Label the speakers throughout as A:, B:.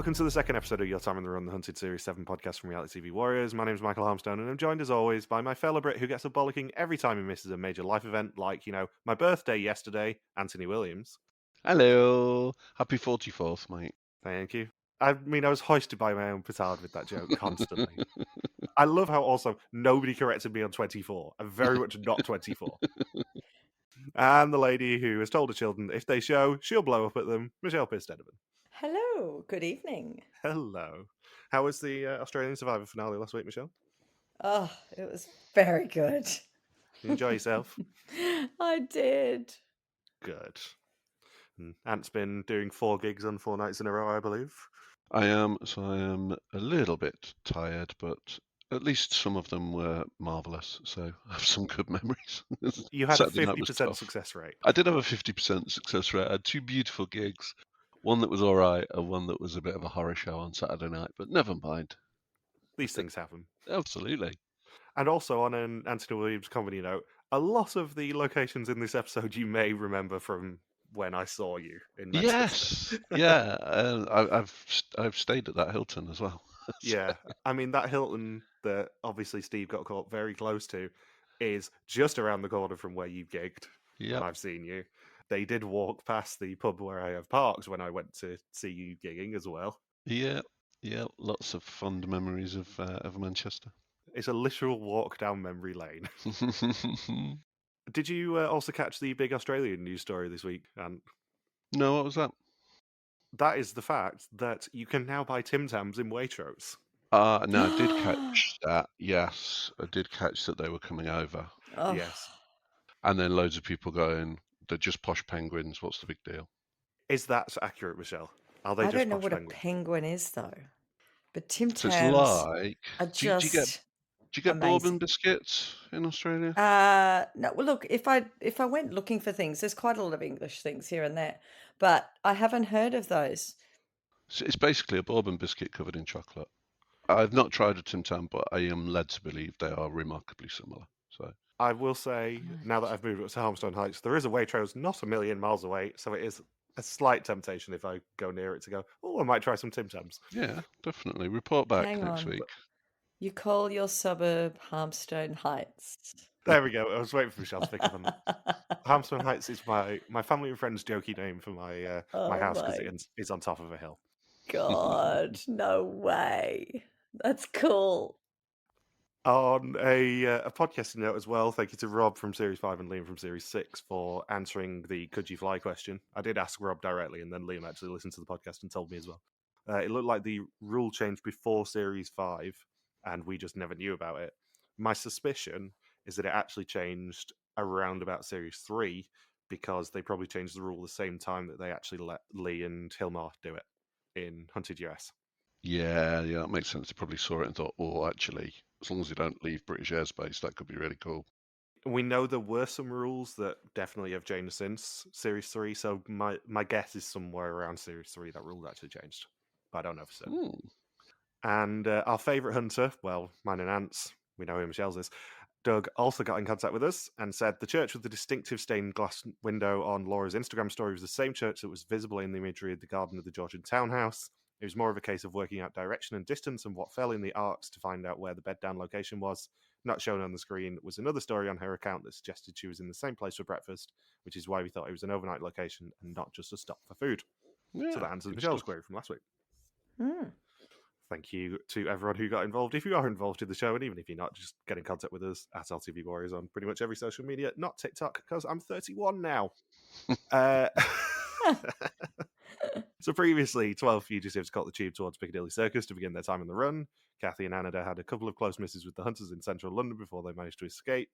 A: Welcome to the second episode of Your Time on the Run, the Hunted Series 7 podcast from Reality TV Warriors. My name is Michael Harmstone, and I'm joined as always by my fellow Brit who gets a bollocking every time he misses a major life event, like, my birthday yesterday, Anthony Williams.
B: Hello. Happy 44th, mate.
A: Thank you. I mean, I was hoisted by my own petard with that joke constantly. I love how also nobody corrected me on 24. I'm very much not 24. And the lady who has told her children that if they show, she'll blow up at them, Michelle Piss-Dedeman.
C: Hello, good evening.
A: Hello. How was the Australian Survivor finale last week, Michelle?
C: Oh, it was very good.
A: You enjoy yourself?
C: I did.
A: Good. And Ant's been doing 4 gigs on 4 nights in a row, I believe.
B: I am a little bit tired, but at least some of them were marvellous, so I have some good memories.
A: You had a
B: Saturday night was
A: 50%
B: tough.
A: success rate.
B: I did have a 50% success rate. I had 2 beautiful gigs, one that was all right and one that was a bit of a horror show on Saturday night, but never mind.
A: These things happen.
B: Absolutely.
A: And also, on an Anthony Williams comedy note, a lot of the locations in this episode you may remember from when I saw you in Manchester.
B: Yes, yeah. I've stayed at that Hilton as well.
A: Yeah, I mean, that Hilton that obviously Steve got caught very close to is just around the corner from where you gigged.
B: Yeah.
A: And I've seen you. They did walk past the pub where I have parked when I went to see you gigging as well.
B: Yeah. Lots of fond memories of Manchester.
A: It's a literal walk down memory lane. Did you also catch the big Australian news story this week? And
B: No, what was that?
A: that is the fact that you can now buy Tim Tams in Waitrose.
B: No, I did catch that. Yes, I did catch that they were coming over.
C: Oh,
A: Yes.
B: And then loads of people going, they're just posh penguins. What's the big deal?
A: Is that accurate, Michelle? Are they
C: I
A: just
C: don't know
A: posh
C: what
A: penguins?
C: a penguin is though. But Tim
B: So it's
C: Tams
B: like,
C: are
B: do you
C: just
B: get bourbon
C: amazing.
B: biscuits in Australia?
C: No, well, look, if I went looking for things, there's quite a lot of English things here and there, but I haven't heard of those.
B: So it's basically a bourbon biscuit covered in chocolate. I've not tried a Tim Tam, but I am led to believe they are remarkably similar. So
A: I will say, now that I've moved up to Harmstone Heights, there is a Waitrose not a million miles away, so it is a slight temptation if I go near it to go, oh, I might try some Tim Tams.
B: yeah, definitely. Report back
C: Hang
B: next
C: on.
B: week.
C: You call your suburb Harmstone Heights.
A: There we go. I was waiting for Michelle to pick up on that. Harmstone Heights is my family and friends' jokey name for my my house because it is on top of a hill.
C: God, no way. That's cool.
A: On a podcasting note as well, thank you to Rob from Series 5 and Liam from Series 6 for answering the could you fly question. I did ask Rob directly, and then Liam actually listened to the podcast and told me as well. It looked like the rule changed before Series 5, and we just never knew about it. My suspicion is that it actually changed around about Series 3, because they probably changed the rule the same time that they actually let Lee and Hilmar do it in Hunted US.
B: Yeah, that makes sense. They probably saw it and thought, oh, actually, as long as you don't leave British airspace, that could be really cool.
A: We know there were some rules that definitely have changed since Series 3, so my guess is somewhere around Series 3 that rule actually changed. But I don't know for certain. And our favourite hunter, well, mine and Ant's, we know who Michelle's is, Doug also got in contact with us and said the church with the distinctive stained glass window on Laura's Instagram story was the same church that was visible in the imagery of the garden of the Georgian townhouse. It was more of a case of working out direction and distance and what fell in the arcs to find out where the bed down location was. Not shown on the screen was another story on her account that suggested she was in the same place for breakfast, which is why we thought it was an overnight location and not just a stop for food.
B: Yeah,
A: so that answers Michelle's query from last week.
C: Mm.
A: Thank you to everyone who got involved. If you are involved in the show, and even if you're not, just get in contact with us at LTV Warriors on pretty much every social media. Not TikTok, because I'm 31 now. So previously, 12 fugitives caught the tube towards Piccadilly Circus to begin their time on the run. Kathy and Anada had a couple of close misses with the hunters in central London before they managed to escape.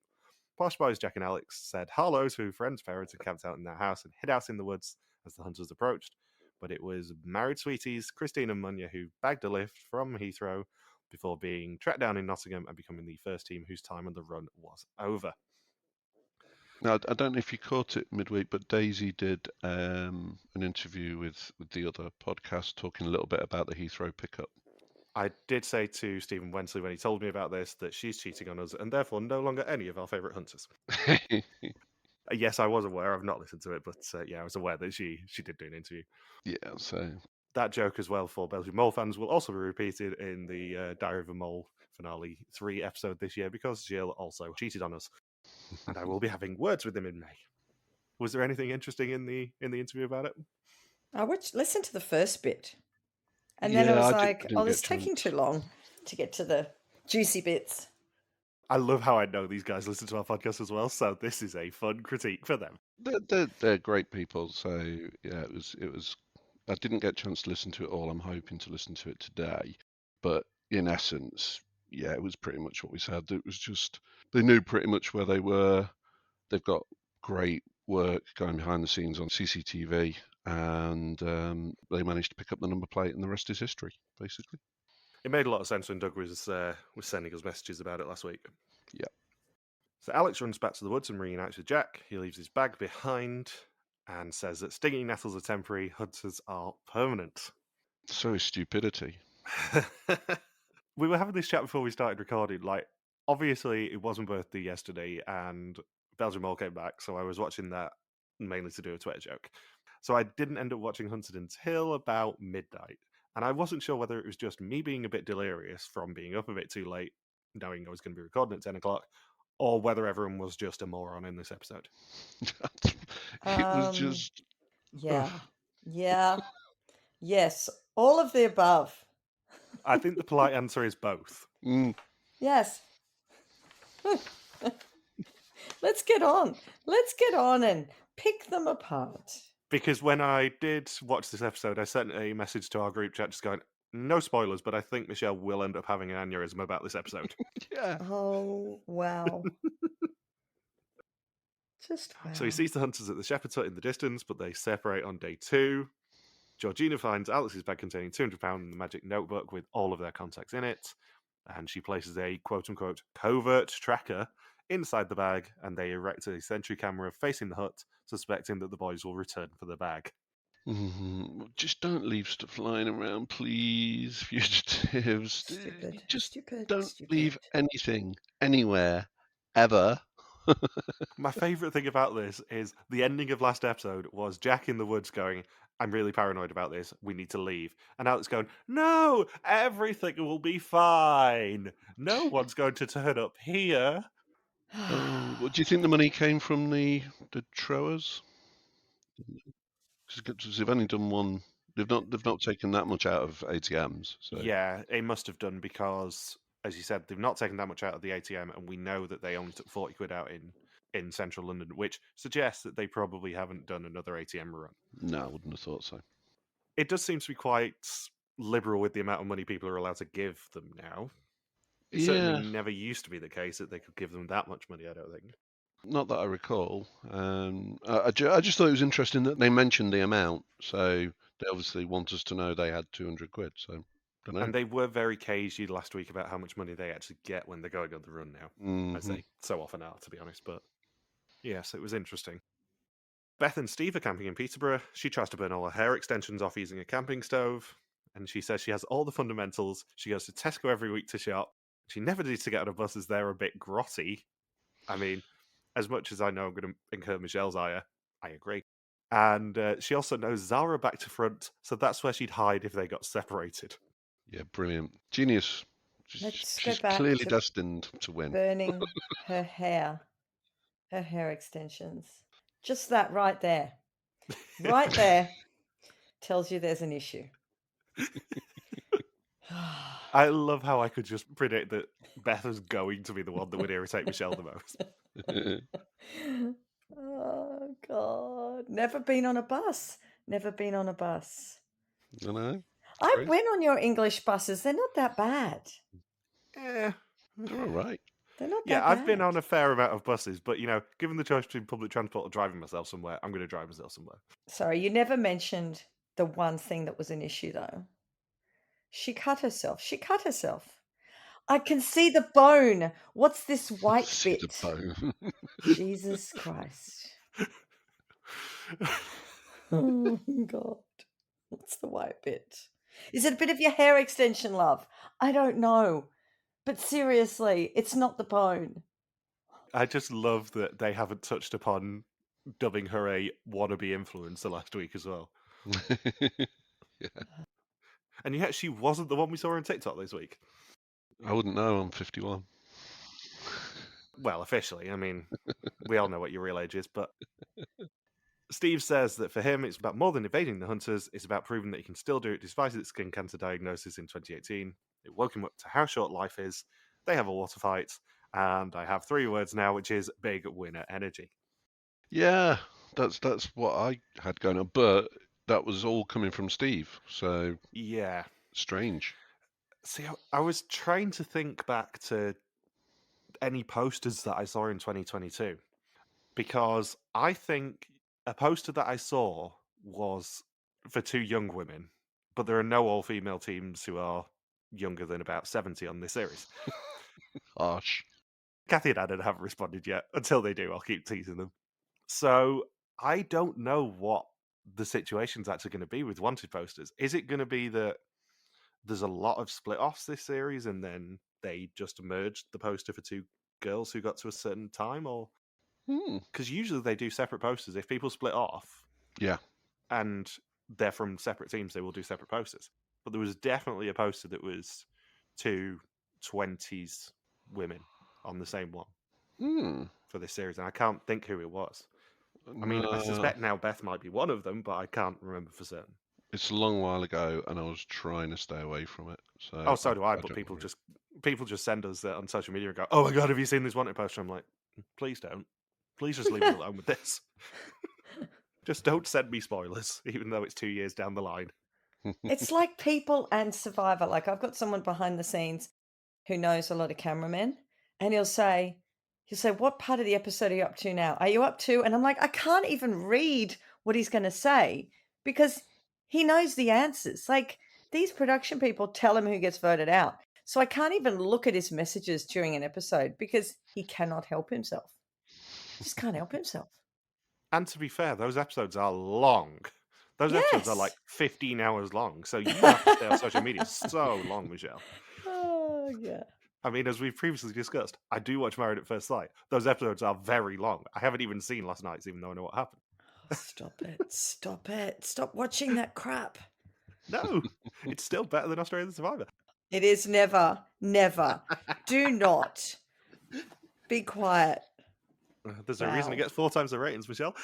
A: Posh boys Jack and Alex said hello to friends' parents and camped out in their house and hid out in the woods as the hunters approached. But it was married sweeties Christine and Munya who bagged a lift from Heathrow before being tracked down in Nottingham and becoming the first team whose time on the run was over.
B: Now, I don't know if you caught it midweek, but Daisy did an interview with the other podcast talking a little bit about the Heathrow pickup.
A: I did say to Stephen Wensley when he told me about this that she's cheating on us and therefore no longer any of our favourite hunters. Yes, I was aware. I've not listened to it, but yeah, I was aware that she did do an interview.
B: Yeah, so
A: that joke as well for Belgian Mole fans will also be repeated in the Diary of a Mole finale 3 episode this year because Jill also cheated on us, and I will be having words with him in May. Was there anything interesting in the interview about it?
C: I listened to the first bit, and then I was like, "Oh, this is taking too long to get to the juicy bits."
A: I love how I know these guys listen to our podcast as well, so this is a fun critique for them.
B: They're great people, so yeah, it was. I didn't get a chance to listen to it all. I'm hoping to listen to it today, but in essence, yeah, it was pretty much what we said. It was just they knew pretty much where they were. They've got great work going behind the scenes on CCTV, and they managed to pick up the number plate, and the rest is history, basically.
A: It made a lot of sense when Doug was sending us messages about it last week.
B: Yeah.
A: So Alex runs back to the woods and reunites with Jack. He leaves his bag behind and says that stinging nettles are temporary, hunters are permanent.
B: So is stupidity.
A: We were having this chat before we started recording. Like, obviously, it wasn't birthday yesterday, and Belgian Mole came back, so I was watching that mainly to do a Twitter joke. So I didn't end up watching Hunted until about midnight, and I wasn't sure whether it was just me being a bit delirious from being up a bit too late, knowing I was going to be recording at 10 o'clock, or whether everyone was just a moron in this episode.
B: It was just...
C: Yeah. Yes, all of the above.
A: I think the polite answer is both.
C: Yes. Let's get on and pick them apart.
A: Because when I did watch this episode, I sent a message to our group chat just going, no spoilers, but I think Michelle will end up having an aneurysm about this episode.
B: Yeah.
C: Oh, wow. Just wow.
A: So he sees the hunters at the shepherd's hut in the distance, but they separate on day 2. Georgina finds Alex's bag containing £200 in the magic notebook with all of their contacts in it, and she places a quote-unquote covert tracker inside the bag, and they erect a sentry camera facing the hut, suspecting that the boys will return for the bag.
B: Just don't leave stuff lying around, please, fugitives.
C: Stupid.
B: Don't leave anything anywhere, ever.
A: My favourite thing about this is the ending of last episode was Jack in the woods going, I'm really paranoid about this, we need to leave. And Alex going, no, everything will be fine. No one's going to turn up here.
B: What do you think the money came from the trowers? Because they've only done one. They've not taken that much out of ATMs. So.
A: Yeah, they must have done because, as you said, they've not taken that much out of the ATM, and we know that they only took 40 quid out in central London, which suggests that they probably haven't done another ATM run.
B: No, I wouldn't have thought so.
A: It does seem to be quite liberal with the amount of money people are allowed to give them now. It certainly never used to be the case that they could give them that much money, I don't think.
B: Not that I recall. I just thought it was interesting that they mentioned the amount, so they obviously want us to know they had 200 quid, so don't know.
A: And they were very cagey last week about how much money they actually get when they're going on the run now, as they so often are, to be honest. But yes, it was interesting. Beth and Steve are camping in Peterborough. She tries to burn all her hair extensions off using a camping stove, and she says she has all the fundamentals. She goes to Tesco every week to shop. She never needs to get on a bus as they're a bit grotty. I mean, as much as I know I'm going to incur Michelle's ire, I agree. And she also knows Zara back to front, so that's where she'd hide if they got separated.
B: Yeah, brilliant. Genius. She's clearly destined to win.
C: Burning her hair extensions. Just that right there. Right there tells you there's an issue.
A: I love how I could just predict that Beth was going to be the one that would irritate Michelle the most.
C: Oh, God. Never been on a bus.
B: I know.
C: I went on your English buses. They're not that bad.
A: Yeah.
B: They're all right.
C: They're not that
A: Yeah,
C: bad.
A: I've been on a fair amount of buses, but, given the choice between public transport or driving myself somewhere, I'm going to drive myself somewhere.
C: Sorry, you never mentioned the one thing that was an issue, though. She cut herself. I can see the bone. What's this white bit?
B: The bone.
C: Jesus Christ. Oh, God. What's the white bit? Is it a bit of your hair extension, love? I don't know. But seriously, it's not the bone.
A: I just love that they haven't touched upon dubbing her a wannabe influencer last week as well.
B: Yeah.
A: And yet she wasn't the one we saw on TikTok this week.
B: I wouldn't know. I'm 51.
A: Well, officially. I mean, we all know what your real age is, but Steve says that for him, it's about more than evading the hunters. It's about proving that he can still do it despite its skin cancer diagnosis in 2018. It woke him up to how short life is. They have a water fight, and I have 3 words now, which is big winner energy.
B: Yeah, that's what I had going on, but that was all coming from Steve, so
A: Yeah.
B: strange.
A: See, I was trying to think back to any posters that I saw in 2022, because I think a poster that I saw was for 2 young women, but there are no all-female teams who are younger than about 70 on this series.
B: Harsh.
A: Kathy and Adam haven't responded yet. Until they do, I'll keep teasing them. So I don't know what the situation's actually going to be with wanted posters. Is it going to be that there's a lot of split-offs this series and then they just merged the poster for 2 girls who got to a certain time? Or because usually they do separate posters. If people split off,
B: Yeah.
A: and they're from separate teams, they will do separate posters. But there was definitely a poster that was 2 20s women on the same one for this series, and I can't think who it was. I mean, I suspect now Beth might be one of them, but I can't remember for certain.
B: It's a long while ago, and I was trying to stay away from it.
A: So do I. But people just send us on social media and go, "Oh my god, have you seen this wanted poster?" I'm like, please don't. Please just leave me alone with this. Just don't send me spoilers, even though it's 2 years down the line.
C: It's like People and Survivor. Like, I've got someone behind the scenes who knows a lot of cameramen, and he'll say, "What part of the episode are you up to now? Are you up to?" And I'm like, I can't even read what he's going to say because he knows the answers. Like, these production people tell him who gets voted out. So I can't even look at his messages during an episode because he cannot help himself. Just can't help himself.
A: And to be fair, those episodes are long. Those episodes are like
C: Yes.
A: 15 hours long. So you have to stay on social media so long, Michelle.
C: Oh, yeah.
A: I mean, as we've previously discussed, I do watch Married at First Sight. Those episodes are very long. I haven't even seen last night's, even though I know what happened.
C: Oh, stop it. Stop it. Stop watching that crap.
A: No, it's still better than Australian Survivor.
C: It is never, never. Do not. Be quiet.
A: There's a reason it gets 4 times the ratings, Michelle.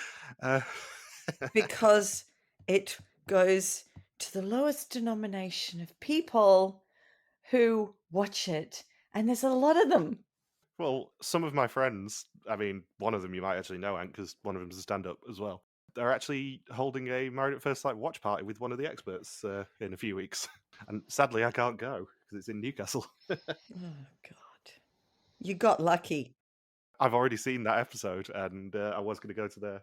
C: Because it goes to the lowest denomination of people who watch it. And there's a lot of them.
A: Well, some of my friends, I mean, one of them you might actually know, Ant, because one of them's a stand-up as well. They're actually holding a Married at First Sight watch party with one of the experts in a few weeks. And sadly, I can't go because it's in Newcastle.
C: Oh, God. You got lucky.
A: I've already seen that episode, and I was going to go to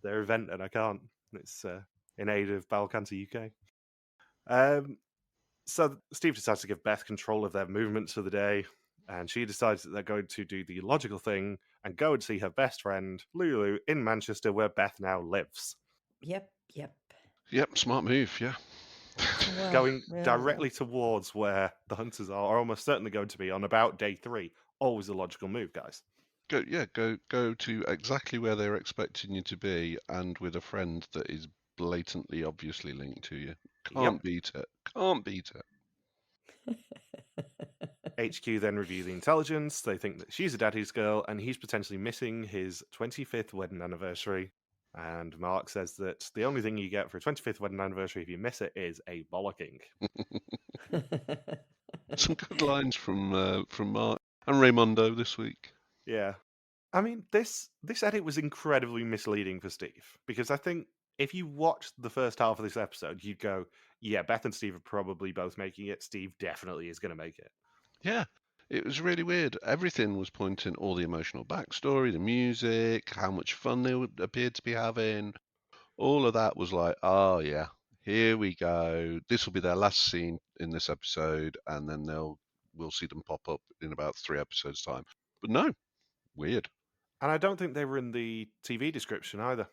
A: their event, and I can't. It's in aid of Bowel Cancer UK. So Steve decides to give Beth control of their movements for the day, and she decides that they're going to do the logical thing and go and see her best friend, Lulu, in Manchester, where Beth now lives.
C: Yep.
B: Yep, smart move, yeah.
C: Well,
A: Going
C: yeah,
A: directly towards where the hunters are almost certainly going to be on about day 3. Always a logical move, guys.
B: Go to exactly where they're expecting you to be, and with a friend that is blatantly, obviously linked to you. Can't beat it. Can't beat it.
A: HQ then review the intelligence. They think that she's a daddy's girl, and he's potentially missing his 25th wedding anniversary. And Mark says that the only thing you get for a 25th wedding anniversary if you miss it is a bollocking.
B: Some good lines from Mark and Raymondo this week.
A: Yeah. I mean, this edit was incredibly misleading for Steve, because I think if you watched the first half of this episode, you'd go, yeah, Beth and Steve are probably both making it. Steve definitely is going to make it.
B: Yeah, it was really weird. Everything was pointing, all the emotional backstory, the music, how much fun they appeared to be having. All of that was like, oh yeah, here we go. This will be their last scene in this episode, and then we'll see them pop up in about 3 episodes' time. But no, weird.
A: And I don't think they were in the TV description either.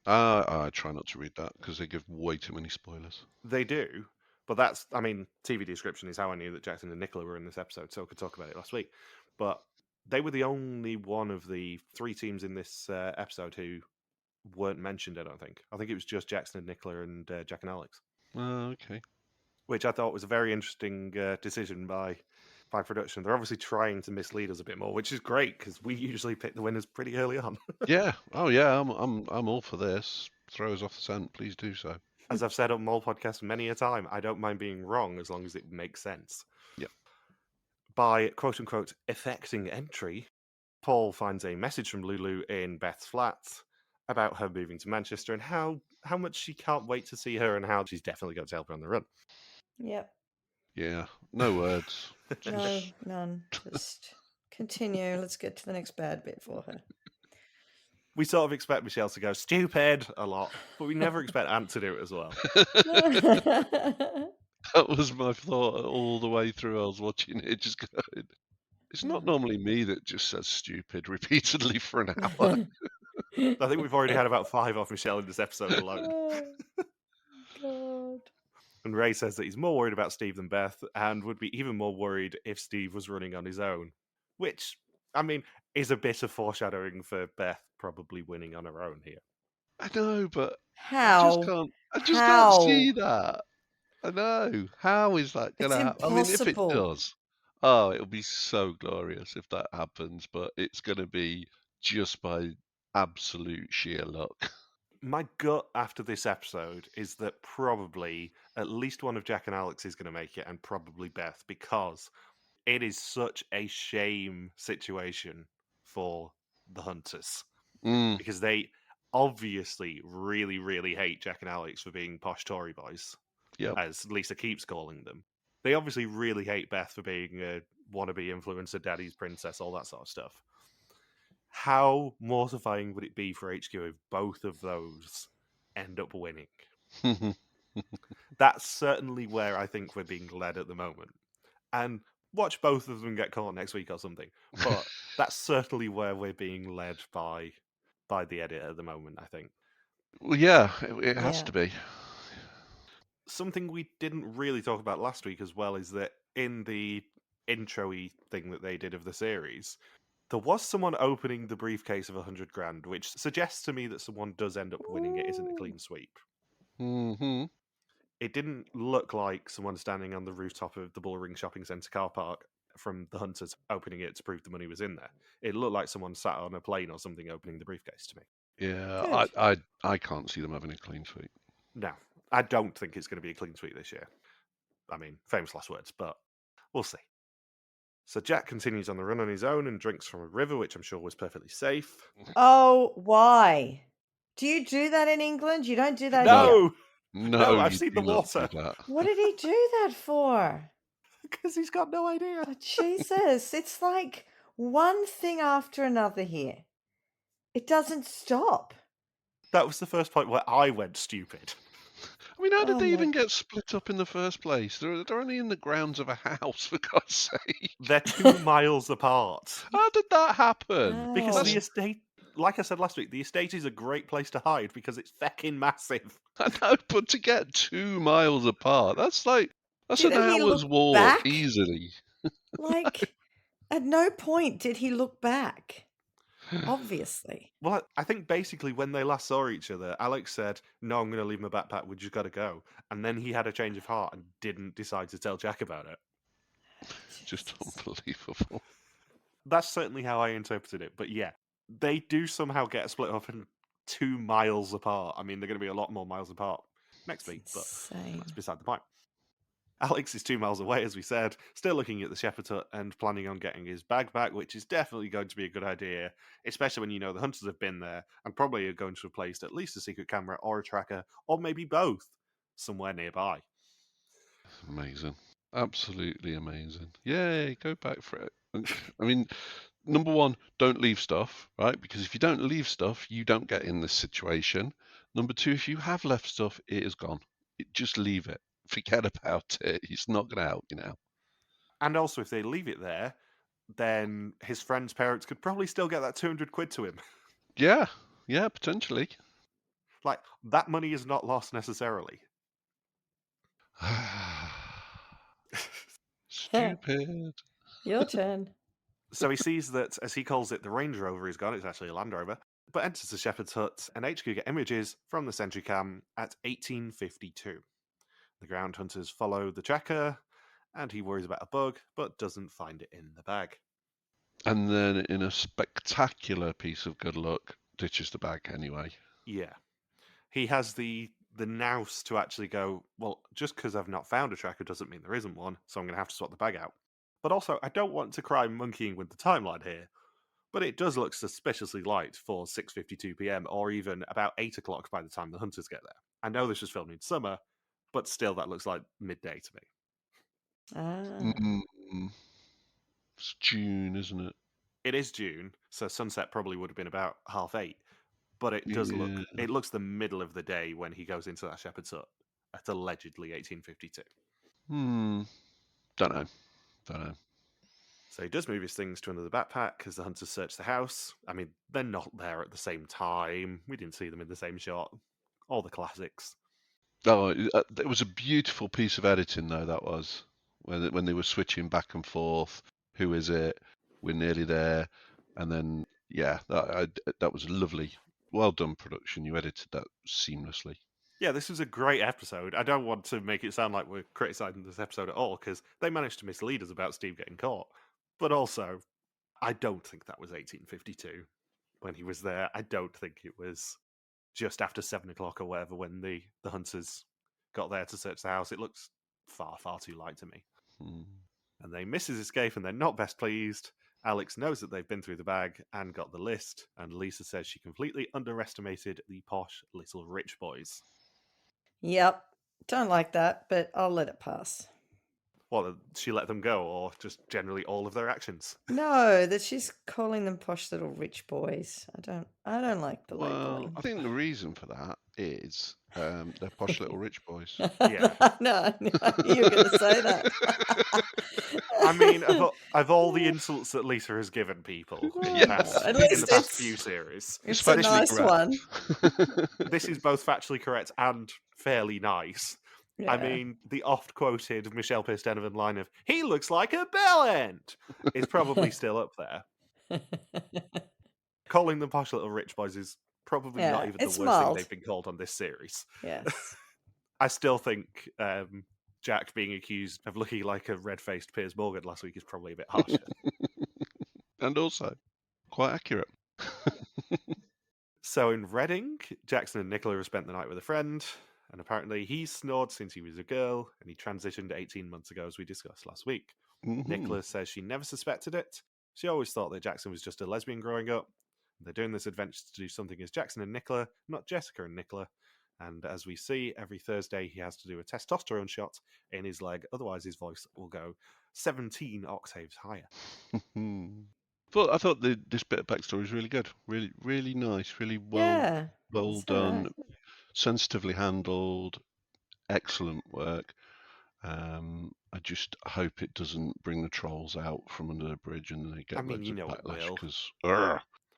B: I try not to read that because they give way too many spoilers.
A: They do, but TV description is how I knew that Jackson and Nicola were in this episode, so I could talk about it last week. But they were the only one of the 3 teams in this episode who weren't mentioned, I don't think. I think it was just Jackson and Nicola and Jack and Alex.
B: Okay.
A: which I thought was a very interesting decision by production. They're obviously trying to mislead us a bit more, which is great because we usually pick the winners pretty early on.
B: Yeah. Oh, yeah. I'm all for this. Throw us off the scent. Please do so.
A: As I've said on Mole Podcast many a time, I don't mind being wrong as long as it makes sense.
B: Yep.
A: By quote unquote effecting entry, Paul finds a message from Lulu in Beth's flat about her moving to Manchester and how much she can't wait to see her and how she's definitely going to help her on the run.
C: Yep.
B: Yeah. No words.
C: No, none. Just continue. Let's get to the next bad bit for her.
A: We sort of expect Michelle to go stupid a lot, but we never expect Ant to do it as well.
B: That was my thought all the way through. I was watching it, just going, it's not normally me that just says stupid repeatedly for an hour.
A: I think we've already had about 5 off Michelle in this episode alone.
C: Oh, God.
A: And Ray says that he's more worried about Steve than Beth and would be even more worried if Steve was running on his own. Which, I mean, is a bit of foreshadowing for Beth probably winning on her own here.
B: I know, but
C: How?
B: I just can't see that. I know. How is that going
C: It's
B: to happen? I mean, if it
C: impossible.
B: does, oh, it'll be so glorious if that happens, but it's going to be just by absolute sheer luck.
A: My gut after this episode is that probably at least one of Jack and Alex is going to make it, and probably Beth, because it is such a shame situation for the hunters. Because they obviously really, really hate Jack and Alex for being posh Tory boys, as Lisa keeps calling them. They obviously really hate Beth for being a wannabe influencer, daddy's princess, all that sort of stuff. How mortifying would it be for HQ if both of those end up winning? That's certainly where I think we're being led at the moment. And watch both of them get caught next week or something. But that's certainly where we're being led by the edit at the moment, I think.
B: Well, yeah, it has to be.
A: Something we didn't really talk about last week as well is that in the intro-y thing that they did of the series, there was someone opening the briefcase of 100 grand, which suggests to me that someone does end up winning. It isn't a clean sweep.
B: Mm-hmm.
A: It didn't look like someone standing on the rooftop of the Bullring Shopping Centre car park from the hunters opening it to prove the money was in there. It looked like someone sat on a plane or something opening the briefcase to me.
B: Yeah, I can't see them having a clean sweep.
A: No, I don't think it's going to be a clean sweep this year. I mean, famous last words, but we'll see. So Jack continues on the run on his own and drinks from a river, which I'm sure was perfectly safe.
C: Oh, why? Do you do that in England? You don't do that
A: No!
C: here.
B: No,
A: I've seen the water.
C: What did he do that for?
A: Because he's got no idea.
C: Oh, Jesus, it's like one thing after another here. It doesn't stop.
A: That was the first point where I went stupid.
B: I mean, how did they even get split up in the first place? They're only in the grounds of a house, for God's sake.
A: They're 2 miles apart.
B: How did that happen?
A: Because the estate, like I said last week, the estate is a great place to hide because it's feckin' massive.
B: I know, but to get 2 miles apart, that's an hour's walk
C: back?
B: easily.
C: Like, at no point did he look back. Obviously.
A: Well, I think basically when they last saw each other, Alex said, "No, I'm going to leave my backpack. We just got to go." And then he had a change of heart and didn't decide to tell Jack about it.
B: Just unbelievable.
A: That's certainly how I interpreted it. But yeah, they do somehow get split up in 2 miles apart. I mean, they're going to be a lot more miles apart next week, but that's beside the point. Alex is 2 miles away, as we said, still looking at the shepherd hut and planning on getting his bag back, which is definitely going to be a good idea, especially when you know the hunters have been there and probably are going to have placed at least a secret camera or a tracker, or maybe both, somewhere nearby.
B: Amazing. Absolutely amazing. Yay, go back for it. I mean, number one, don't leave stuff, right? Because if you don't leave stuff, you don't get in this situation. Number two, if you have left stuff, it is gone. Just leave it. Forget about it. It's not going to help you now.
A: And also, if they leave it there, then his friend's parents could probably still get that 200 quid to him.
B: Yeah, potentially.
A: Like, that money is not lost necessarily.
B: Stupid.
C: Your turn.
A: So he sees that, as he calls it, the Range Rover is gone. It's actually a Land Rover. But enters the shepherd's hut, and HQ get images from the sentry cam at 1852. The ground hunters follow the tracker, and he worries about a bug, but doesn't find it in the bag.
B: And then, in a spectacular piece of good luck, ditches the bag anyway.
A: Yeah. He has the nous to actually go, well, just because I've not found a tracker doesn't mean there isn't one, so I'm going to have to swap the bag out. But also, I don't want to cry monkeying with the timeline here, but it does look suspiciously light for 6:52 p.m. or even about 8 o'clock by the time the hunters get there. I know this was filmed in summer, but still that looks like midday to me.
B: It's June, isn't it?
A: It is June, so sunset probably would have been about 8:30. But it does look, it looks the middle of the day when he goes into that shepherd's hut at allegedly 1852.
B: Don't know.
A: So he does move his things to another backpack as the hunters search the house. I mean, they're not there at the same time. We didn't see them in the same shot. All the classics.
B: Oh, it was a beautiful piece of editing, though, that was. When they were switching back and forth. Who is it? We're nearly there. And then, yeah, that was lovely. Well done, production. You edited that seamlessly.
A: Yeah, this was a great episode. I don't want to make it sound like we're criticising this episode at all, because they managed to mislead us about Steve getting caught. But also, I don't think that was 1852 when he was there. I don't think it was just after 7 o'clock or whatever when the hunters got there to search the house. It looks far, far too light to me. And they miss his escape and they're not best pleased. Alex knows that they've been through the bag and got the list, and Lisa says she completely underestimated the posh little rich boys.
C: Yep. Don't like that, but I'll let it pass.
A: What, she let them go, or just generally all of their actions?
C: No, that she's calling them posh little rich boys. I don't like the
B: Well,
C: labeling.
B: I think the reason for that is they're posh little rich boys.
A: Yeah.
C: No, you're going to say that.
A: I mean, of all the insults that Lisa has given people in the past few series,
C: it's a nice one.
A: This is both factually correct and fairly nice. Yeah. I mean, the oft-quoted Michelle Pierce Donovan line of "He looks like a bellend" is probably still up there. Calling them posh little rich boys is probably not even the worst thing they've been called on this series.
C: Yes.
A: I still think Jack being accused of looking like a red-faced Piers Morgan last week is probably a bit harsher.
B: And also, quite accurate.
A: So in Reading, Jackson and Nicola have spent the night with a friend, and apparently he's snored since he was a girl, and he transitioned 18 months ago, as we discussed last week. Nicola says she never suspected it. She always thought that Jackson was just a lesbian growing up. They're doing this adventure to do something as Jackson and Nicola, not Jessica and Nicola. And as we see, every Thursday he has to do a testosterone shot in his leg, otherwise his voice will go 17 octaves higher.
B: I thought this bit of backstory was really good. Really, really nice. Really well done. Right. Sensitively handled. Excellent work. I just hope it doesn't bring the trolls out from under the bridge and they get loads of backlash. Because,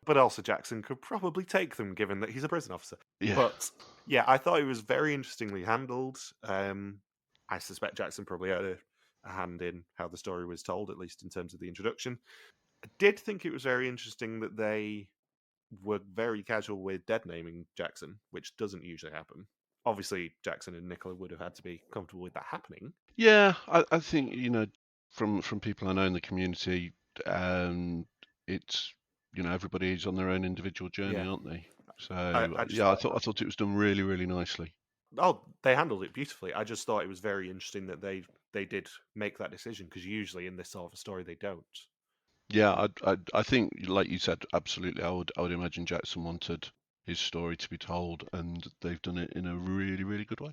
A: but also Jackson could probably take them, given that he's a prison officer.
B: Yeah.
A: But yeah, I thought it was very interestingly handled. I suspect Jackson probably had a hand in how the story was told, at least in terms of the introduction. I did think it was very interesting that they were very casual with dead naming Jackson, which doesn't usually happen. Obviously, Jackson and Nicola would have had to be comfortable with that happening.
B: Yeah, I think, from people I know in the community, it's, everybody's on their own individual journey, aren't they? So, I thought it was done really, really nicely.
A: Oh, they handled it beautifully. I just thought it was very interesting that they did make that decision, because usually in this sort of a story they don't.
B: Yeah, I think, like you said, absolutely. I would imagine Jackson wanted his story to be told, and they've done it in a really, really good way.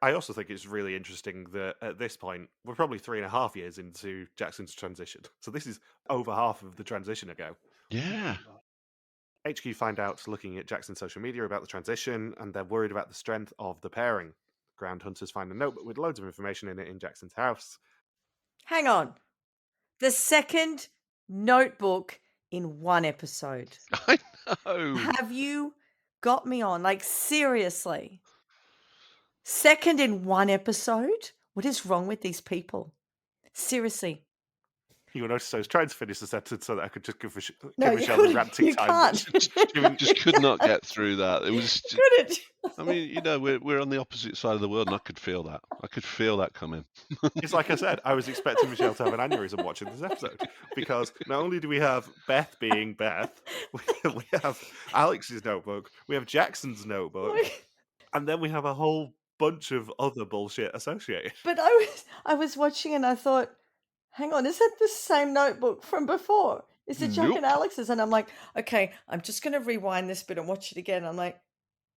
A: I also think it's really interesting that at this point, we're probably 3.5 years into Jackson's transition. So this is over half of the transition ago.
B: Yeah.
A: HQ find out looking at Jackson's social media about the transition, and they're worried about the strength of the pairing. Ground hunters find a notebook with loads of information in it in Jackson's house.
C: Hang on. The second notebook in one episode.
B: I know.
C: Have you got me on? Like, seriously. Second in one episode? What is wrong with these people? Seriously.
A: You will notice I was trying to finish the sentence so that I could just give
C: No,
A: Michelle the ranting
C: you
A: time.
C: can't.
B: Just could not get through that. It was.
C: Couldn't.
B: I mean, we're on the opposite side of the world, and I could feel that. I could feel that coming.
A: It's like I said, I was expecting Michelle to have an aneurysm watching this episode because not only do we have Beth being Beth, we have Alex's notebook, we have Jackson's notebook, and then we have a whole bunch of other bullshit associated.
C: But I was watching and I thought, hang on, is that the same notebook from before? Is it Jack and
B: Nope.
C: Alex's? And I'm like, okay, I'm just going to rewind this bit and watch it again. I'm like,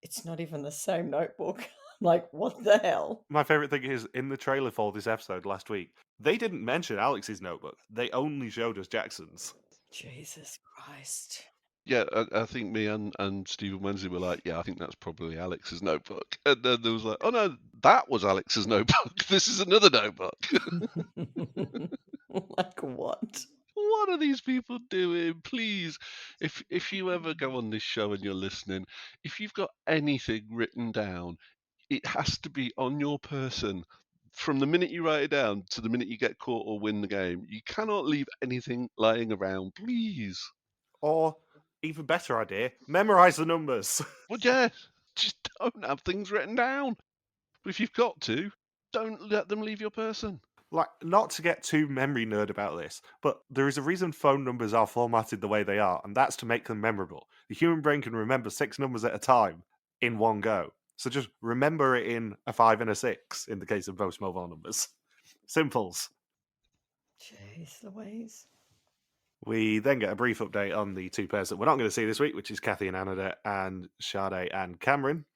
C: it's not even the same notebook. I'm like, what the hell?
A: My favourite thing is in the trailer for this episode last week, they didn't mention Alex's notebook. They only showed us Jackson's.
C: Jesus Christ.
B: Yeah, I think me and Stephen Wednesday were like, yeah, I think that's probably Alex's notebook. And then there was like, oh no, that was Alex's notebook. This is another notebook.
C: Like what?
B: What are these people doing? Please, if you ever go on this show and you're listening, if you've got anything written down, it has to be on your person. From the minute you write it down to the minute you get caught or win the game, you cannot leave anything lying around, please.
A: Or, even better idea, memorise the numbers.
B: Well, yeah, just don't have things written down. But if you've got to, don't let them leave your person.
A: Like, not to get too memory nerd about this, but there is a reason phone numbers are formatted the way they are, and that's to make them memorable. The human brain can remember 6 numbers at a time in one go. So just remember it in a 5 and a 6 in the case of most mobile numbers. Simples.
C: Jeez Louise.
A: We then get a brief update on the 2 pairs that we're not going to see this week, which is Kathy and Annadette and Sade and Cameron.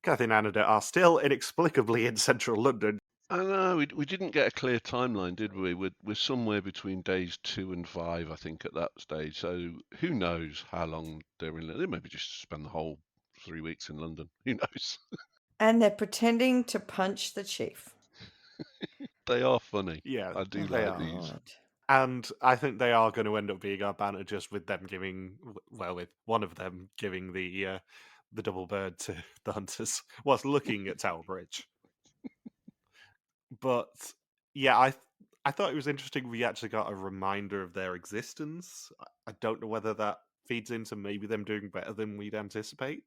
A: Kathy and Annadette are still inexplicably in central London.
B: I know, we didn't get a clear timeline, did we? We're somewhere between days 2 and 5, I think, at that stage. So who knows how long they're in London. They maybe just spend the whole 3 weeks in London. Who knows?
C: And they're pretending to punch the chief.
B: They are funny.
A: Yeah,
B: I do
A: they
B: like
A: are.
B: these.
A: And I think they are going to end up being our banner just with them giving, well, with one of them giving the double bird to the hunters whilst looking at Tower Bridge. But yeah, I thought it was interesting we actually got a reminder of their existence. I don't know whether that feeds into maybe them doing better than we'd anticipate.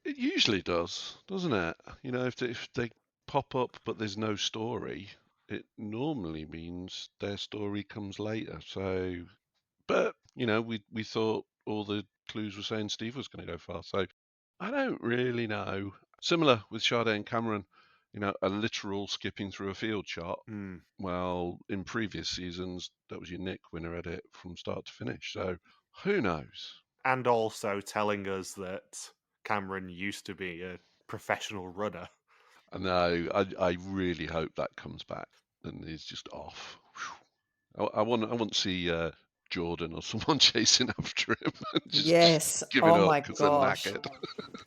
B: It usually does, doesn't it? You know, if they pop up but there's no story, it normally means their story comes later. So, but you know, we thought all the clues were saying Steve was going to go far. So I don't really know. Similar with Sade and Cameron, you know, a literal skipping through a field shot. Well, in previous seasons, that was your Nick winner edit from start to finish. So who knows?
A: And also telling us that Cameron used to be a professional runner.
B: I know. I really hope that comes back and is just off. I want to see Jordan or someone chasing after him.
C: Yes.
B: Give it
C: Oh
B: up
C: my
B: because they're
C: gosh.
B: knackered.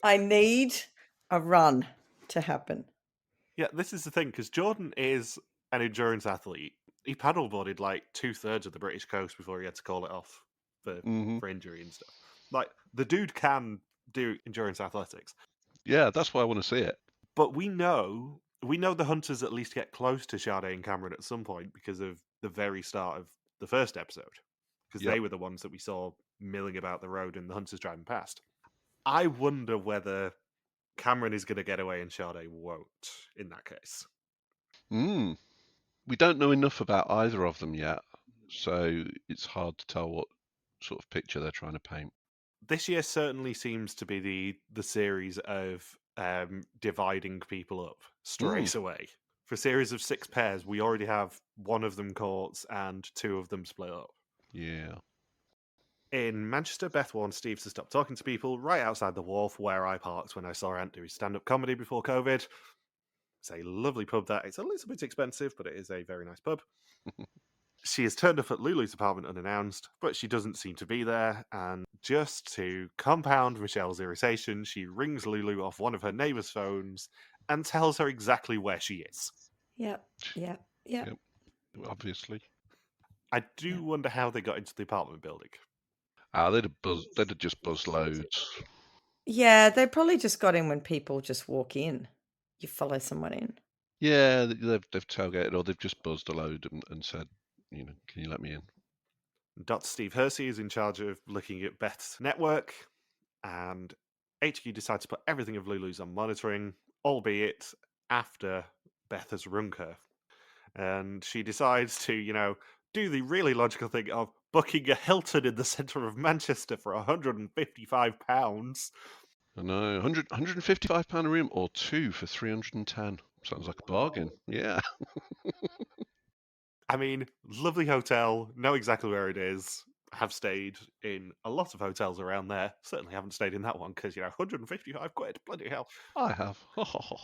C: I need a run to happen.
A: Yeah, this is the thing, because Jordan is an endurance athlete. He paddleboarded like 2/3 of the British coast before he had to call it off for injury and stuff. Like, the dude can do endurance athletics.
B: Yeah, that's why I want to see it.
A: But we know the hunters at least get close to Sade and Cameron at some point because of the very start of the first episode. Because they were the ones that we saw milling about the road and the hunters driving past. I wonder whether Cameron is going to get away and Sade won't in that case.
B: We don't know enough about either of them yet, so it's hard to tell what sort of picture they're trying to paint.
A: This year certainly seems to be the series of dividing people up straight away. For a series of 6 pairs, we already have one of them caught and 2 of them split up.
B: Yeah.
A: In Manchester, Beth warned Steve to stop talking to people right outside the wharf where I parked when I saw Ant do his stand-up comedy before COVID. It's a lovely pub that. It's a little bit expensive, but it is a very nice pub. She has turned up at Lulu's apartment unannounced, but she doesn't seem to be there, and just to compound Michelle's irritation, she rings Lulu off one of her neighbour's phones and tells her exactly where she is.
C: Yep.
B: Obviously.
A: I do wonder how they got into the apartment building.
B: They'd have just buzzed loads.
C: Yeah, they probably just got in when people just walk in. You follow someone in.
B: Yeah, they've tailgated or they've just buzzed a load and said, can you let me in?
A: Dr. Steve Hersey is in charge of looking at Beth's network, and HQ decides to put everything of Lulu's on monitoring, albeit after Beth has rung her. And she decides to, do the really logical thing of booking a Hilton in the centre of Manchester for £155.
B: I know, £155 a room or 2 for 310. Sounds like a bargain. Yeah.
A: I mean, lovely hotel, know exactly where it is. Have stayed in a lot of hotels around there. Certainly haven't stayed in that one because, 155 quid, bloody hell.
B: I have.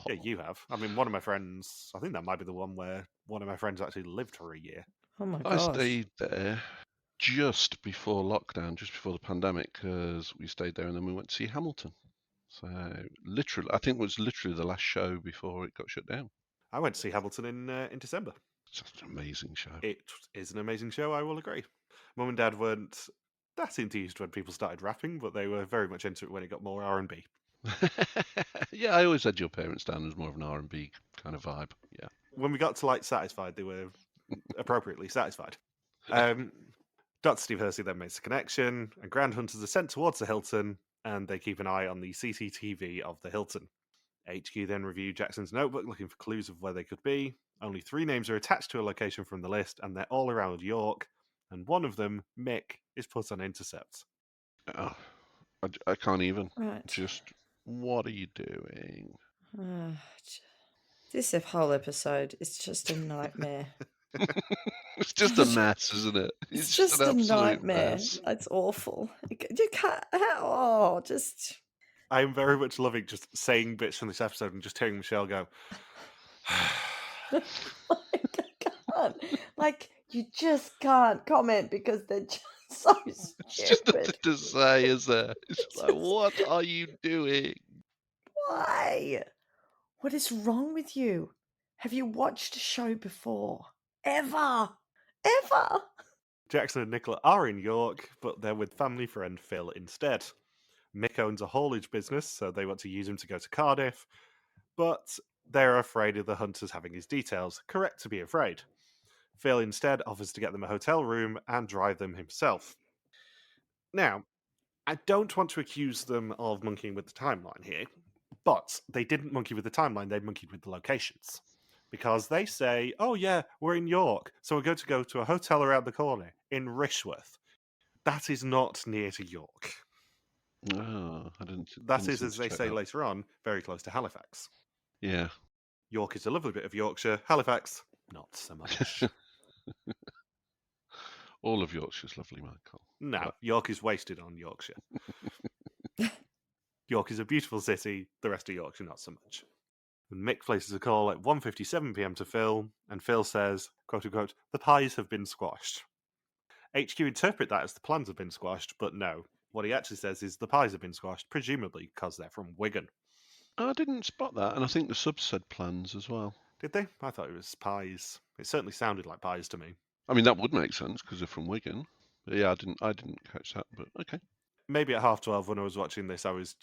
A: Yeah, you have. I mean, one of my friends, I think that might be the one where one of my friends actually lived for a year.
C: Oh my
B: I
C: gosh.
B: stayed there just before lockdown, just before the pandemic, because we stayed there and then we went to see Hamilton. So literally, I think it was literally the last show before it got shut down.
A: I went to see Hamilton in December.
B: Such an amazing show.
A: It is an amazing show, I will agree. Mum and Dad weren't that enthused when people started rapping, but they were very much into it when it got more R&B.
B: Yeah, I always had your parents down as more of an R&B kind of vibe. Yeah.
A: When we got to Satisfied, they were appropriately satisfied. Dr. Steve Hersey then makes a connection, and ground hunters are sent towards the Hilton, and they keep an eye on the CCTV of the Hilton. HQ then review Jackson's notebook looking for clues of where they could be. Only 3 names are attached to a location from the list, and they're all around York, and one of them, Mick, is put on intercept.
B: Oh, I can't even.
C: Right.
B: Just, what are you doing?
C: This whole episode is just a nightmare.
B: It's just a mess, isn't it?
C: It's just
B: an
C: a
B: absolute
C: nightmare.
B: mess.
C: It's awful. You can't. Oh, just.
A: I am very much loving just saying bits from this episode and just hearing Michelle go.
C: You just can't comment because they're just so stupid.
B: It's just nothing to say, is there? It's just like, what are you doing?
C: Why? What is wrong with you? Have you watched a show before? Ever?
A: Jackson and Nicola are in York, but they're with family friend Phil instead. Mick owns a haulage business, so they want to use him to go to Cardiff, but they're afraid of the hunters having his details. Correct to be afraid. Phil instead offers to get them a hotel room and drive them himself. Now, I don't want to accuse them of monkeying with the timeline here, but they didn't monkey with the timeline, they monkeyed with the locations. Because they say, oh yeah, we're in York, so we're going to go to a hotel around the corner in Rishworth. That is not near to York.
B: Oh, I didn't.
A: That is, as they say later on, very close to Halifax.
B: Yeah.
A: York is a lovely bit of Yorkshire. Halifax, not so much.
B: All of Yorkshire's lovely, Michael.
A: No,
B: But
A: York is wasted on Yorkshire. York is a beautiful city. The rest of Yorkshire, not so much. And Mick places a call at 1:57 p.m. to Phil, and Phil says, quote unquote, the pies have been squashed. HQ interpret that as the plans have been squashed, but no. What he actually says is the pies have been squashed, presumably because they're from Wigan.
B: I didn't spot that, and I think the subs said plans as well.
A: Did they? I thought it was pies. It certainly sounded like pies to me.
B: I mean, that would make sense because they're from Wigan. But yeah, I didn't catch that, but okay.
A: Maybe at 12:30 when I was watching this, I was,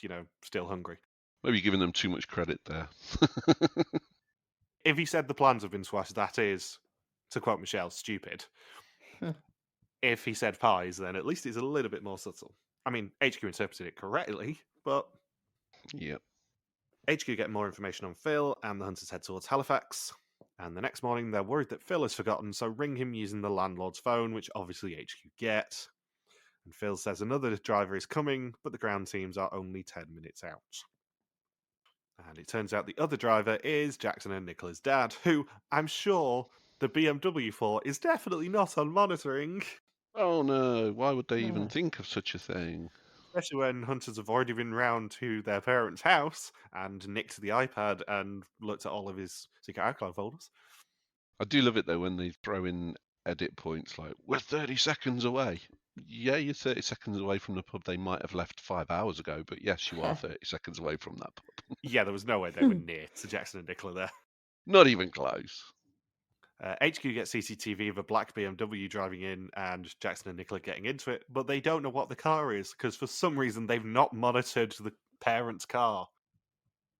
A: still hungry.
B: Maybe giving them too much credit there.
A: If he said the plans have been squashed, that is, to quote Michelle, stupid. If he said pies, then at least it's a little bit more subtle. I mean, HQ interpreted it correctly, but...
B: Yep.
A: HQ get more information on Phil, and the hunters head towards Halifax. And the next morning, they're worried that Phil has forgotten, so ring him using the landlord's phone, which obviously HQ get. And Phil says another driver is coming, but the ground teams are only 10 minutes out. And it turns out the other driver is Jackson and Nicola's dad, who I'm sure the BMW for is definitely not on monitoring.
B: Oh no, why would they even think of such a thing?
A: Especially when hunters have already been round to their parents' house and nicked the iPad and looked at all of his secret iCloud folders.
B: I do love it though when they throw in edit points like, we're 30 seconds away. Yeah, you're 30 seconds away from the pub they might have left 5 hours ago, but yes, you are 30 seconds away from that pub.
A: Yeah, there was no way they were near to Jackson and Nicola there.
B: Not even close.
A: HQ gets CCTV of a black BMW driving in and Jackson and Nicola getting into it, but they don't know what the car is because for some reason they've not monitored the parents' car.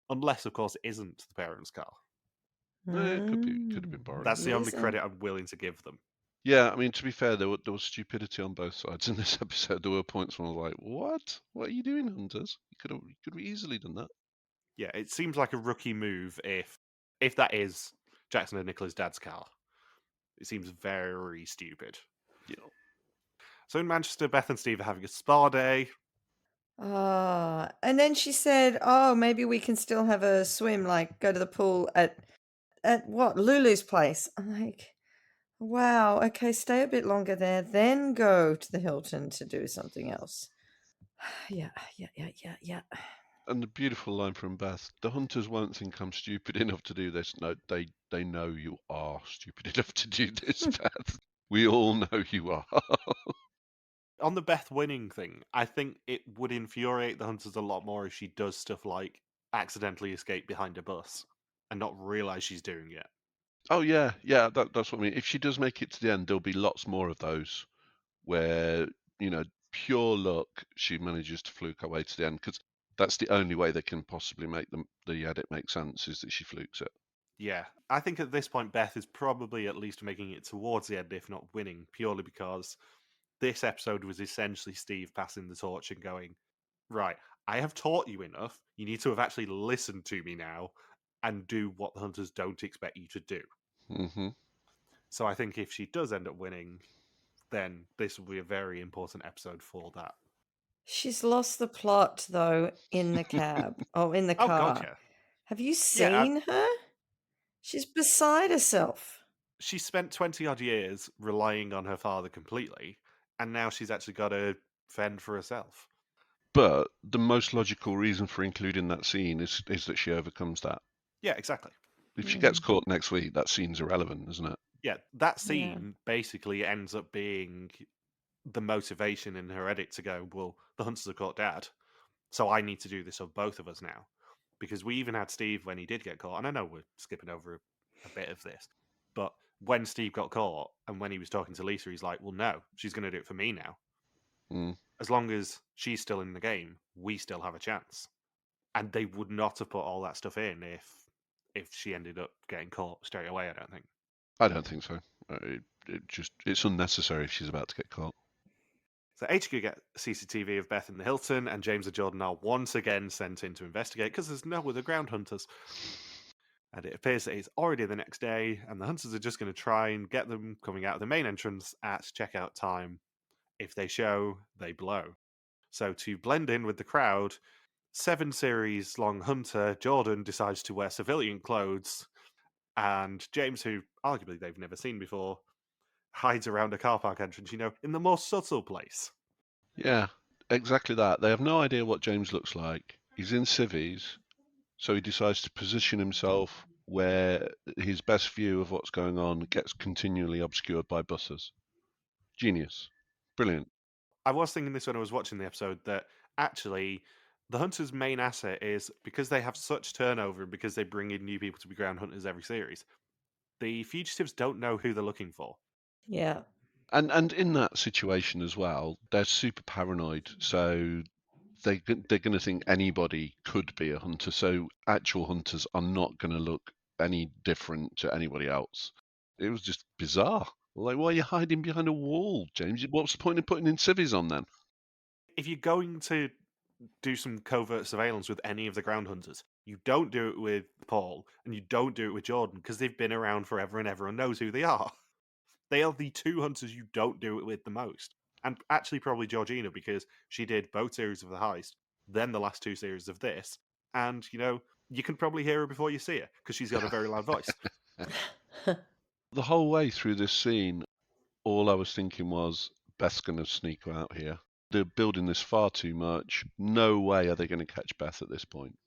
A: Unless, of course, it isn't the parents' car.
B: It could have been borrowed.
A: That's the only credit I'm willing to give them.
B: Yeah, I mean, to be fair, there was stupidity on both sides in this episode. There were points when I was like, "What? What are you doing, hunters? You could have easily done that."
A: Yeah, it seems like a rookie move if that is Jackson and Nicola's dad's car. It seems very stupid.
B: Yeah.
A: So in Manchester, Beth and Steve are having a spa day.
C: And then she said, "Oh, maybe we can still have a swim, like go to the pool at what? Lulu's place." I'm like, "Wow, okay, stay a bit longer there, then go to the Hilton to do something else." Yeah.
B: And the beautiful line from Beth: "The hunters won't think I'm stupid enough to do this." No, they know you are stupid enough to do this, Beth. We all know you are.
A: On the Beth winning thing, I think it would infuriate the hunters a lot more if she does stuff like accidentally escape behind a bus and not realize she's doing it.
B: Oh yeah, that's what I mean. If she does make it to the end, there'll be lots more of those where, pure luck, she manages to fluke her way to the end, because that's the only way they can possibly make the edit make sense, is that she flukes it.
A: Yeah, I think at this point Beth is probably at least making it towards the end, if not winning, purely because this episode was essentially Steve passing the torch and going, right, I have taught you enough. You need to have actually listened to me now and do what the hunters don't expect you to do.
B: Mm-hmm.
A: So I think if she does end up winning, then this will be a very important episode for that.
C: She's lost the plot though in the cab. Oh, in the
A: Oh god,
C: car.
A: yeah.
C: Have you
A: Yeah,
C: seen her? She's beside herself.
A: she spent 20 odd years relying on her father completely, and now she's actually got to fend for herself.
B: But the most logical reason for including that scene is that she overcomes that.
A: Yeah, exactly.
B: If she gets caught next week, that scene's irrelevant, isn't it?
A: Yeah, that
C: Yeah.
A: scene basically ends up being the motivation in her edit to go, well, the hunters have caught Dad, so I need to do this of both of us now. Because we even had Steve when he did get caught, and I know we're skipping over a bit of this, but when Steve got caught and when he was talking to Lisa, he's like, well, no, she's going to do it for me now.
B: Mm.
A: As long as she's still in the game, we still have a chance. And they would not have put all that stuff in if she ended up getting caught straight away, I don't think.
B: I don't think so. It's unnecessary if she's about to get caught.
A: So HQ get CCTV of Beth in the Hilton, and James and Jordan are once again sent in to investigate because there's no other ground hunters. And it appears that it's already the next day, and the hunters are just going to try and get them coming out of the main entrance at checkout time. If they show, they blow. So to blend in with the crowd, 7 series long hunter Jordan decides to wear civilian clothes, and James, who arguably they've never seen before, hides around a car park entrance, in the more subtle place.
B: Yeah, exactly that. They have no idea what James looks like. He's in civvies, so he decides to position himself where his best view of what's going on gets continually obscured by buses. Genius. Brilliant.
A: I was thinking this when I was watching the episode, that actually the hunters' main asset is, because they have such turnover and because they bring in new people to be ground hunters every series, the fugitives don't know who they're looking for.
C: Yeah.
B: And in that situation as well, they're super paranoid, so they're going to think anybody could be a hunter. So actual hunters are not going to look any different to anybody else. It was just bizarre. Like, why are you hiding behind a wall, James? What's the point of putting in civvies on then?
A: If you're going to do some covert surveillance with any of the ground hunters, you don't do it with Paul and you don't do it with Jordan, because they've been around forever and everyone knows who they are. They are the two hunters you don't do it with the most. And actually, probably Georgina, because she did both series of the heist, then the last 2 series of this. And, you can probably hear her before you see her because she's got a very loud voice.
B: The whole way through this scene, all I was thinking was, Beth's going to sneak out here. They're building this far too much. No way are they going to catch Beth at this point.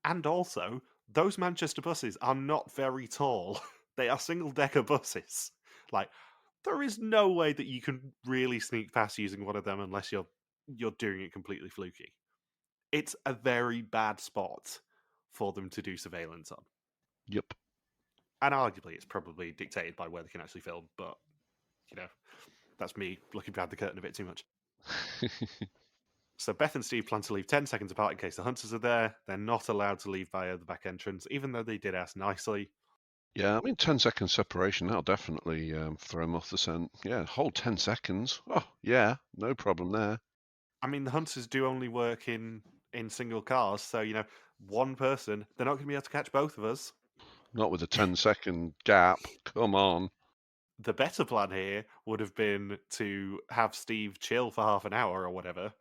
A: And also, those Manchester buses are not very tall. They are single-decker buses. Like, there is no way that you can really sneak past using one of them unless you're doing it completely fluky. It's a very bad spot for them to do surveillance on.
B: Yep.
A: And arguably, it's probably dictated by where they can actually film, but, that's me looking behind the curtain a bit too much. So Beth and Steve plan to leave 10 seconds apart in case the hunters are there. They're not allowed to leave via the back entrance, even though they did ask nicely.
B: Yeah, I mean, 10 seconds separation, that'll definitely throw him off the scent. Yeah, whole 10 seconds. Oh, yeah, no problem there.
A: I mean, the hunters do only work in single cars, so, one person, they're not going to be able to catch both of us.
B: Not with a 10-second gap. Come on.
A: The better plan here would have been to have Steve chill for half an hour or whatever,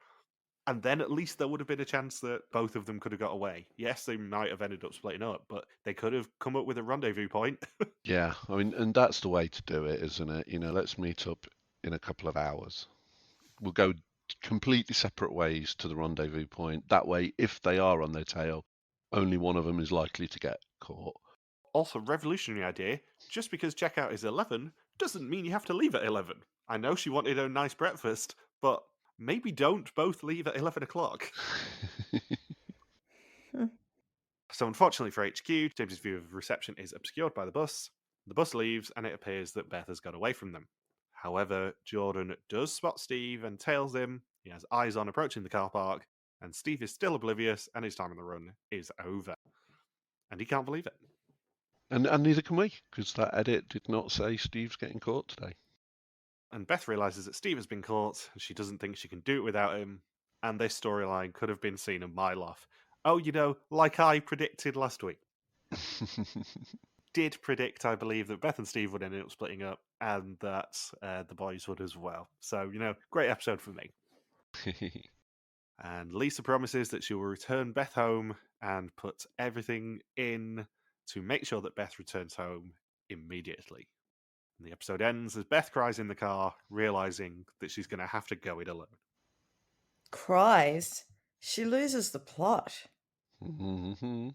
A: and then at least there would have been a chance that both of them could have got away. Yes, they might have ended up splitting up, but they could have come up with a rendezvous point.
B: Yeah, I mean, and that's the way to do it, isn't it? Let's meet up in a couple of hours. We'll go completely separate ways to the rendezvous point. That way, if they are on their tail, only one of them is likely to get caught.
A: Also, revolutionary idea, just because checkout is 11 doesn't mean you have to leave at 11. I know she wanted a nice breakfast, but maybe don't both leave at 11 o'clock. So, unfortunately for HQ, James's view of reception is obscured by the bus. The bus leaves, and it appears that Beth has got away from them. However, Jordan does spot Steve and tails him. He has eyes on approaching the car park, and Steve is still oblivious, and his time on the run is over. And he can't believe it.
B: And neither can we, because that edit did not say Steve's getting caught today.
A: And Beth realizes that Steve has been caught, and she doesn't think she can do it without him. And this storyline could have been seen a mile off. Oh, like I predicted last week. Did predict, I believe, that Beth and Steve would end up splitting up, and that the boys would as well. So, great episode for me. And Lisa promises that she will return Beth home and put everything in to make sure that Beth returns home immediately. And the episode ends as Beth cries in the car, realizing that she's going to have to go it alone.
C: Cries? She loses the plot.
A: The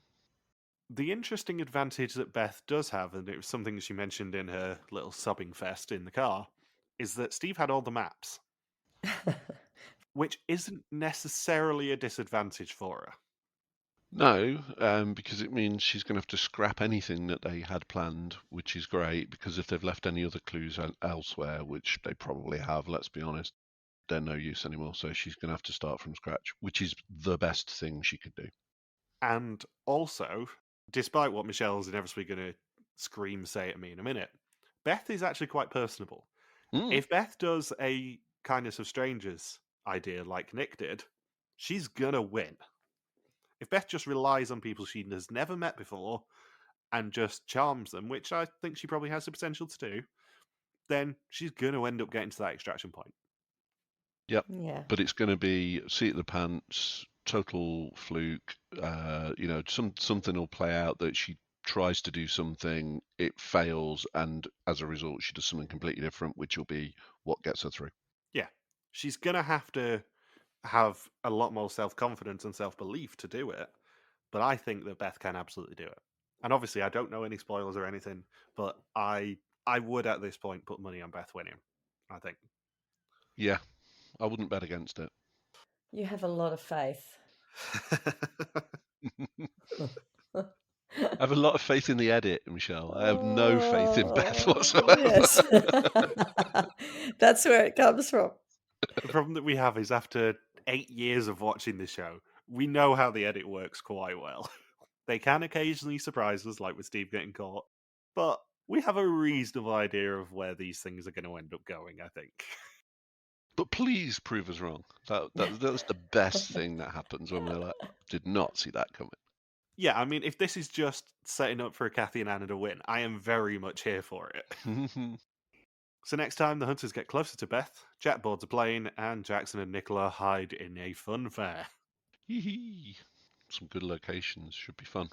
A: interesting advantage that Beth does have, and it was something she mentioned in her little sobbing fest in the car, is that Steve had all the maps, which isn't necessarily a disadvantage for her.
B: No, because it means she's going to have to scrap anything that they had planned, which is great, because if they've left any other clues elsewhere, which they probably have, let's be honest, they're no use anymore. So she's going to have to start from scratch, which is the best thing she could do.
A: And also, despite what Michelle's inevitably going to say at me in a minute, Beth is actually quite personable. If Beth does a kindness of strangers idea like Nick did, she's going to win. If Beth just relies on people she has never met before and just charms them, which I think she probably has the potential to do, then she's going to end up getting to that extraction point.
B: Yep.
C: Yeah.
B: But it's going to be seat of the pants, total fluke. Something will play out that she tries to do something, it fails, and as a result, she does something completely different, which will be what gets her through.
A: Yeah. She's going to have a lot more self-confidence and self-belief to do it, but I think that Beth can absolutely do it. And obviously, I don't know any spoilers or anything, but I would at this point put money on Beth winning, I think.
B: Yeah, I wouldn't bet against it.
C: You have a lot of faith.
B: I have a lot of faith in the edit, Michelle. I have no faith in Beth whatsoever.
C: Yes. That's where it comes from.
A: The problem that we have is after 8 years of watching this show, we know how the edit works quite well. They can occasionally surprise us, like with Steve getting caught, but we have a reasonable idea of where these things are going to end up going, I think.
B: But please prove us wrong. That's the best thing that happens when we're like, did not see that coming.
A: Yeah, I mean, if this is just setting up for a Kathy and Anna to win, I am very much here for it. So next time the hunters get closer to Beth, Jack boards a plane, and Jackson and Nicola hide in a fun fair.
B: Some good locations, should be fun.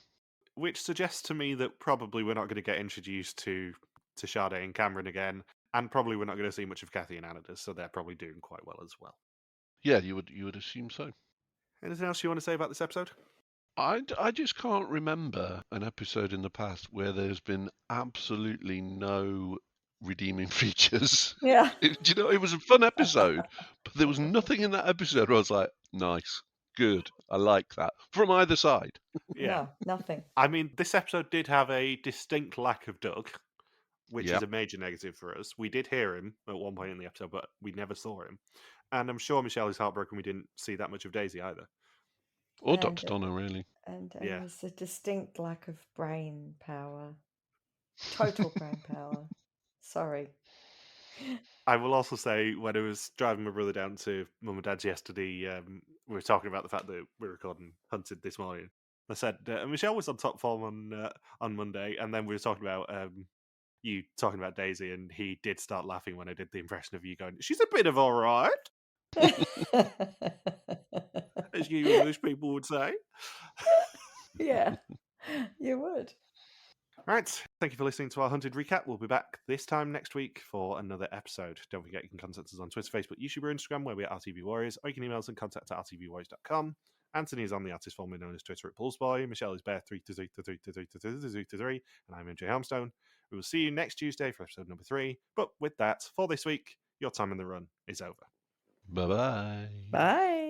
A: Which suggests to me that probably we're not going to get introduced to Sade and Cameron again, and probably we're not going to see much of Kathy and Anna, so they're probably doing quite well as well.
B: Yeah, you would assume so.
A: Anything else you want to say about this episode?
B: I just can't remember an episode in the past where there's been absolutely no redeeming features.
C: Yeah.
B: It was a fun episode, but there was nothing in that episode where I was like, nice, good, I like that, from either side.
A: Yeah.
C: No, nothing.
A: I mean, this episode did have a distinct lack of Doug, which
B: Yep.
A: is a major negative for us. We did hear him at one point in the episode, but we never saw him. And I'm sure Michelle is heartbroken we didn't see that much of Daisy either.
B: Or
C: And-
B: Dr. Donna, really.
C: And
A: Yeah.
C: there's a distinct lack of brain power. Total brain power. Sorry.
A: I will also say, when I was driving my brother down to mum and dad's yesterday, we were talking about the fact that we're recording Hunted this morning. I said Michelle was on top form on Monday, and then we were talking about you talking about Daisy, and he did start laughing when I did the impression of you going, "She's a bit of all right," as you English people would say.
C: Yeah, you would.
A: Right, thank you for listening to our Hunted recap. We'll be back this time next week for another episode. Don't forget you can contact us on Twitter, Facebook, YouTube, or Instagram, where we're at RTV Warriors, or you can email us and contact at rtvwarriors.com. Anthony is on the artist formerly known as Twitter at Pulseboy. Michelle is Bear333333333, and I'm MJ Harmstone. We will see you next Tuesday for episode number 3. But with that, for this week, your time in the run is over.
B: Bye-bye.
C: Bye.